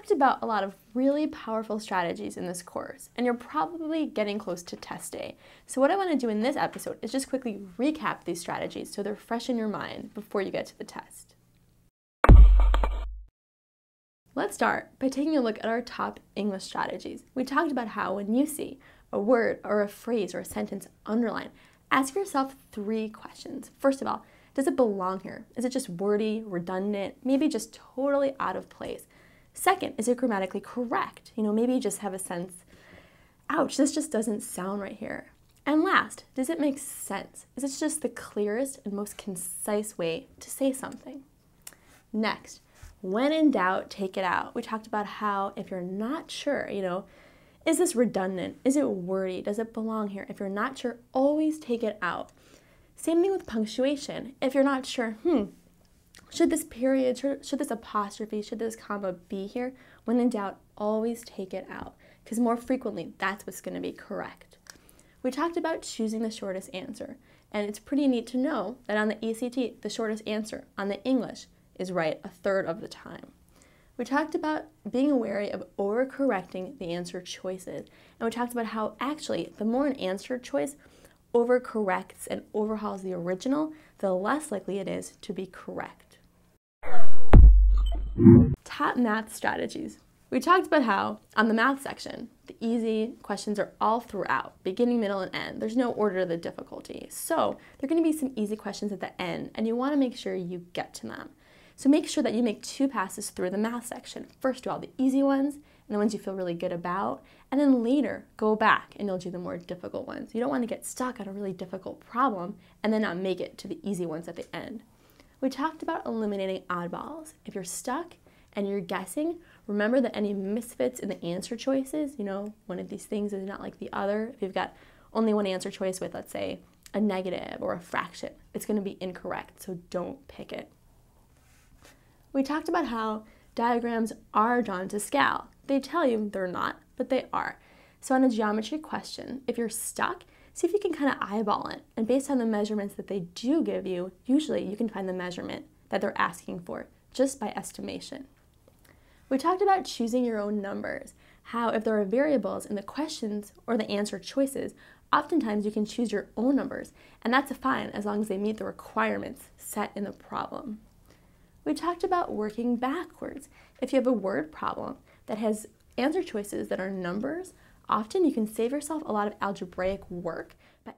talked about a lot of really powerful strategies in this course, and you're probably getting close to test day. So what I want to do in this episode is just quickly recap these strategies so they're fresh in your mind before you get to the test. Let's start by taking a look at our top English strategies. We talked about how when you see a word or a phrase or a sentence underlined, ask yourself 3 questions. First of all, does it belong here? Is it just wordy, redundant, maybe just totally out of place? Second, is it grammatically correct? Maybe you just have a sense, ouch, this just doesn't sound right here. And last, does it make sense? Is it just the clearest and most concise way to say something? Next, when in doubt, take it out. We talked about how if you're not sure, is this redundant? Is it wordy? Does it belong here? If you're not sure, always take it out. Same thing with punctuation. If you're not sure, should this period, should this apostrophe, should this comma be here? When in doubt, always take it out, because more frequently, that's what's going to be correct. We talked about choosing the shortest answer, and it's pretty neat to know that on the ECT, the shortest answer on the English is right 1/3 of the time. We talked about being wary of overcorrecting the answer choices, and we talked about how actually the more an answer choice overcorrects and overhauls the original, the less likely it is to be correct. Top math strategies. We talked about how on the math section, the easy questions are all throughout, beginning, middle, and end. There's no order to the difficulty. So there are going to be some easy questions at the end, and you want to make sure you get to them. So make sure that you make 2 passes through the math section. First do all the easy ones and the ones you feel really good about, and then later go back and you'll do the more difficult ones. You don't want to get stuck on a really difficult problem and then not make it to the easy ones at the end. We talked about eliminating oddballs. If you're stuck and you're guessing, remember that any misfits in the answer choices, one of these things is not like the other. If you've got only one answer choice with, let's say, a negative or a fraction, it's going to be incorrect, so don't pick it. We talked about how diagrams are drawn to scale. They tell you they're not, but they are. So on a geometry question, if you're stuck, see if you can kind of eyeball it. And based on the measurements that they do give you, usually you can find the measurement that they're asking for just by estimation. We talked about choosing your own numbers, how if there are variables in the questions or the answer choices, oftentimes you can choose your own numbers, and that's fine as long as they meet the requirements set in the problem. We talked about working backwards. If you have a word problem that has answer choices that are numbers, often you can save yourself a lot of algebraic work by